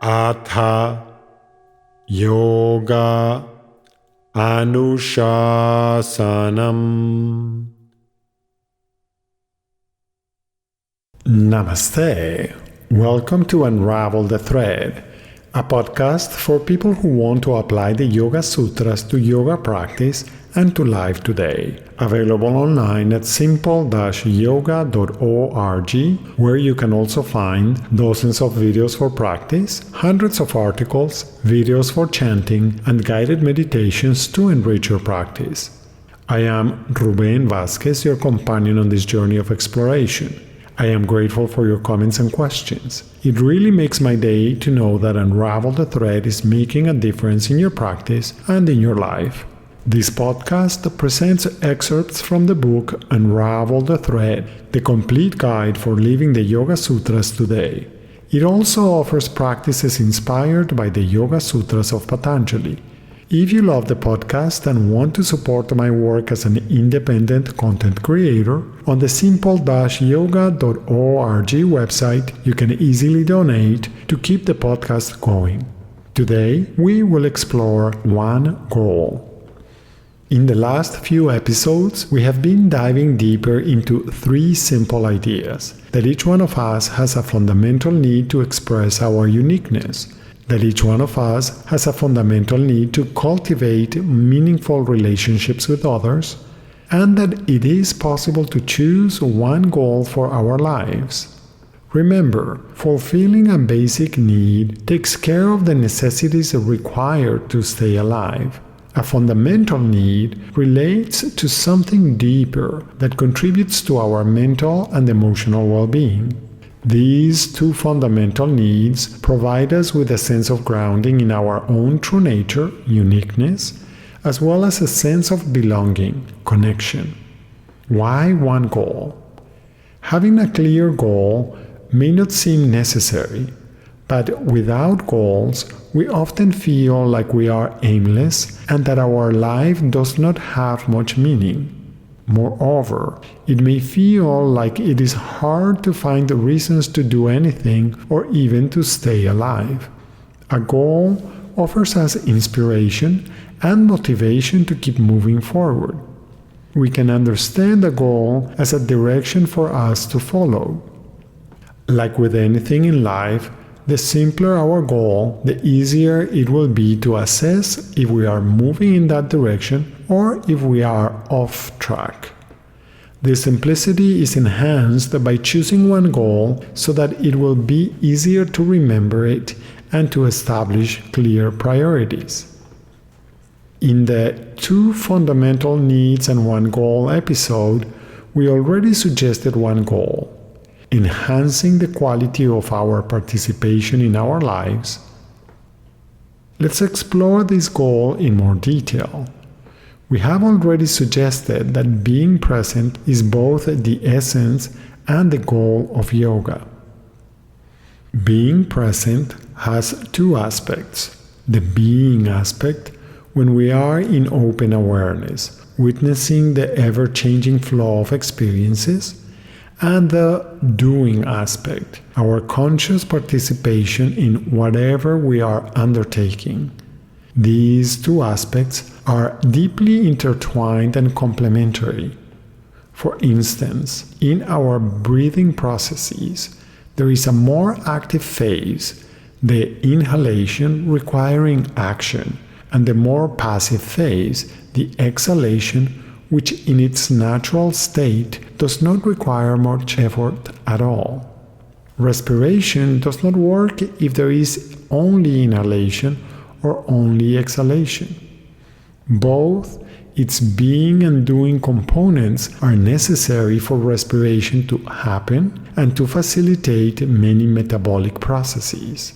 Atha Yoga Anushasanam. Namaste. Welcome to Unravel the Thread, a podcast for people who want to apply the Yoga Sutras to yoga practice and to life today. Available online at simple-yoga.org, where you can also find dozens of videos for practice, hundreds of articles, videos for chanting, and guided meditations to enrich your practice. I am Ruben Vázquez, your companion on this journey of exploration. I am grateful for your comments and questions. It really makes my day to know that Unravel the Thread is making a difference in your practice and in your life. This podcast presents excerpts from the book Unravel the Thread, the complete guide for living the Yoga Sutras today. It also offers practices inspired by the Yoga Sutras of Patanjali. If you love the podcast and want to support my work as an independent content creator, on the simple-yoga.org website you can easily donate to keep the podcast going. Today we will explore one goal. In the last few episodes, we have been diving deeper into three simple ideas: that each one of us has a fundamental need to express our uniqueness, that each one of us has a fundamental need to cultivate meaningful relationships with others, and that it is possible to choose one goal for our lives. Remember, fulfilling a basic need takes care of the necessities required to stay alive. A fundamental need relates to something deeper that contributes to our mental and emotional well-being. These two fundamental needs provide us with a sense of grounding in our own true nature, uniqueness, as well as a sense of belonging, connection. Why one goal? Having a clear goal may not seem necessary, but without goals, we often feel like we are aimless and that our life does not have much meaning. Moreover, it may feel like it is hard to find reasons to do anything or even to stay alive. A goal offers us inspiration and motivation to keep moving forward. We can understand a goal as a direction for us to follow. Like with anything in life, the simpler our goal, the easier it will be to assess if we are moving in that direction or if we are off track. This simplicity is enhanced by choosing one goal so that it will be easier to remember it and to establish clear priorities. In the two fundamental needs and one goal episode, we already suggested one goal: enhancing the quality of our participation in our lives. Let's explore this goal in more detail. We have already suggested that being present is both the essence and the goal of yoga. Being present has two aspects: the being aspect, when we are in open awareness, witnessing the ever-changing flow of experiences, and the doing aspect, our conscious participation in whatever we are undertaking. These two aspects are deeply intertwined and complementary. For instance, in our breathing processes, there is a more active phase, the inhalation requiring action, and the more passive phase, the exhalation, which in its natural state does not require much effort at all. Respiration does not work if there is only inhalation or only exhalation. Both its being and doing components are necessary for respiration to happen and to facilitate many metabolic processes.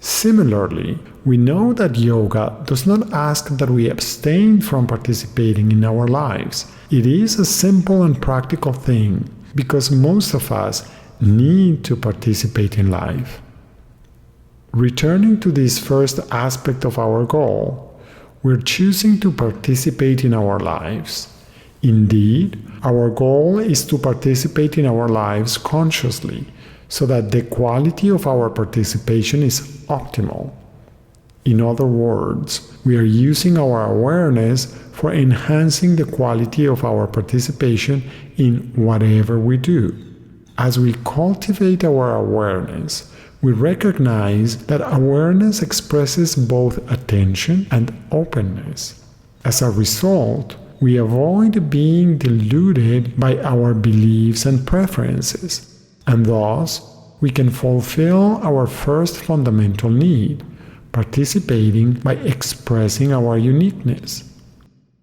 Similarly, we know that yoga does not ask that we abstain from participating in our lives. It is a simple and practical thing because most of us need to participate in life. Returning to this first aspect of our goal, we're choosing to participate in our lives. Indeed, our goal is to participate in our lives consciously, so that the quality of our participation is optimal. In other words, we are using our awareness for enhancing the quality of our participation in whatever we do. As we cultivate our awareness, we recognize that awareness expresses both attention and openness. As a result, we avoid being deluded by our beliefs and preferences, and thus we can fulfill our first fundamental need, participating by expressing our uniqueness.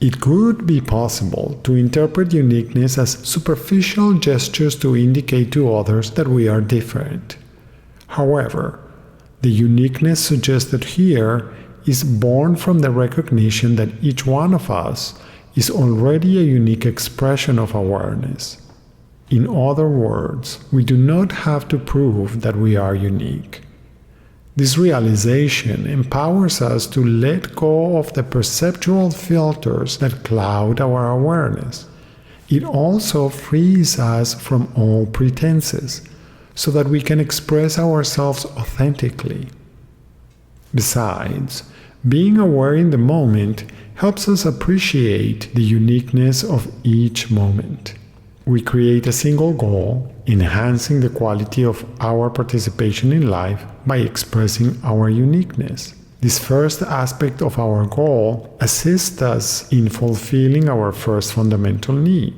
It could be possible to interpret uniqueness as superficial gestures to indicate to others that we are different. However, the uniqueness suggested here is born from the recognition that each one of us is already a unique expression of awareness. In other words, we do not have to prove that we are unique. This realization empowers us to let go of the perceptual filters that cloud our awareness. It also frees us from all pretenses, so that we can express ourselves authentically. Besides, being aware in the moment helps us appreciate the uniqueness of each moment. We create a single goal, enhancing the quality of our participation in life by expressing our uniqueness. This first aspect of our goal assists us in fulfilling our first fundamental need.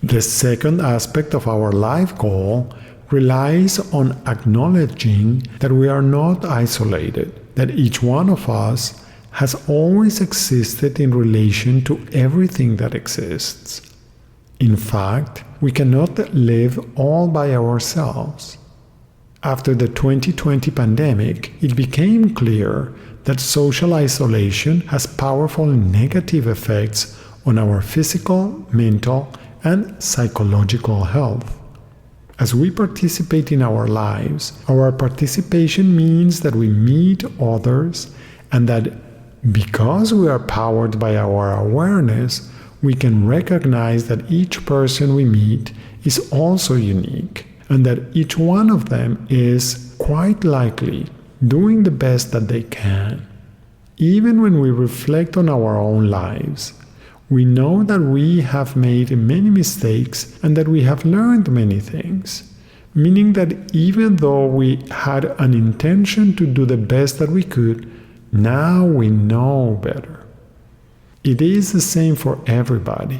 The second aspect of our life goal relies on acknowledging that we are not isolated, that each one of us has always existed in relation to everything that exists. In fact, we cannot live all by ourselves. After the 2020 pandemic, it became clear that social isolation has powerful negative effects on our physical, mental, and psychological health. As we participate in our lives, our participation means that we meet others, and that because we are powered by our awareness, we can recognize that each person we meet is also unique, and that each one of them is, quite likely, doing the best that they can. Even when we reflect on our own lives, we know that we have made many mistakes and that we have learned many things, meaning that even though we had an intention to do the best that we could, now we know better. It is the same for everybody.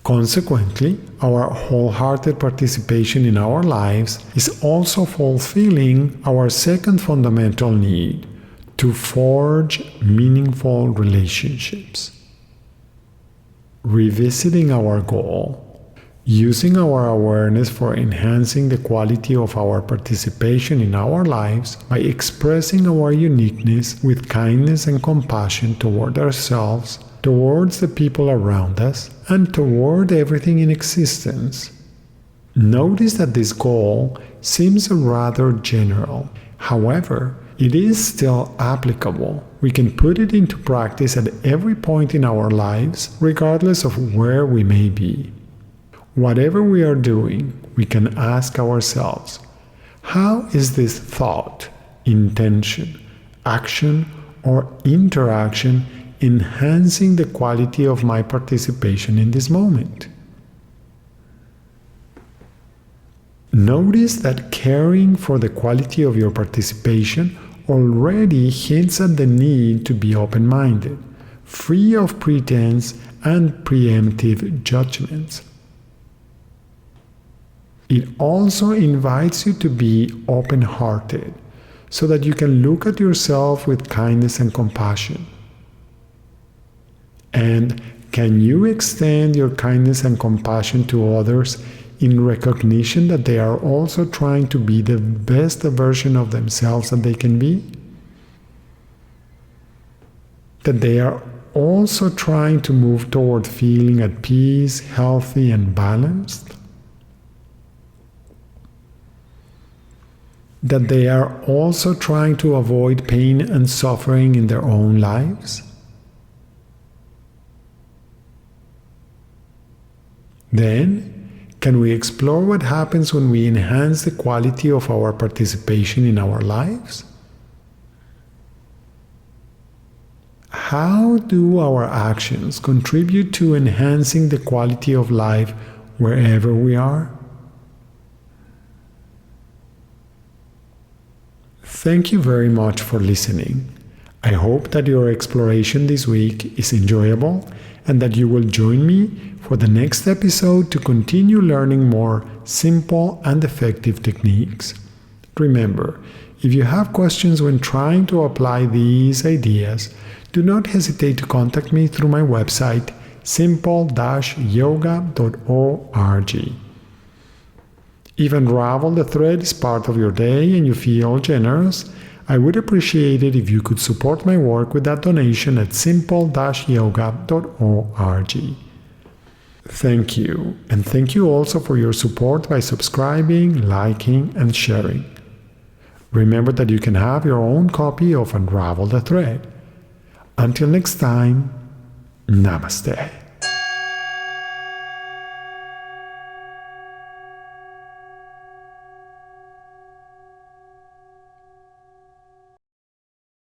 Consequently, our wholehearted participation in our lives is also fulfilling our second fundamental need, to forge meaningful relationships. Revisiting our goal, using our awareness for enhancing the quality of our participation in our lives by expressing our uniqueness with kindness and compassion toward ourselves, towards the people around us, and toward everything in existence. Notice that this goal seems rather general. However, it is still applicable. We can put it into practice at every point in our lives, regardless of where we may be. Whatever we are doing, we can ask ourselves, how is this thought, intention, action, or interaction enhancing the quality of my participation in this moment? Notice that caring for the quality of your participation already hints at the need to be open-minded, free of pretense and preemptive judgments. It also invites you to be open-hearted, so that you can look at yourself with kindness and compassion. And can you extend your kindness and compassion to others in recognition that they are also trying to be the best version of themselves that they can be? That they are also trying to move toward feeling at peace, healthy, and balanced? That they are also trying to avoid pain and suffering in their own lives? Then, Can we explore what happens when we enhance the quality of our participation in our lives? How do our actions contribute to enhancing the quality of life wherever we are? Thank you very much for listening. I hope that your exploration this week is enjoyable and that you will join me for the next episode to continue learning more simple and effective techniques. Remember, if you have questions when trying to apply these ideas, do not hesitate to contact me through my website simple-yoga.org. If Unravel the Thread is part of your day and you feel generous, I would appreciate it if you could support my work with that donation at simple-yoga.org. Thank you, and thank you also for your support by subscribing, liking, and sharing. Remember that you can have your own copy of Unravel the Thread. Until next time, Namaste.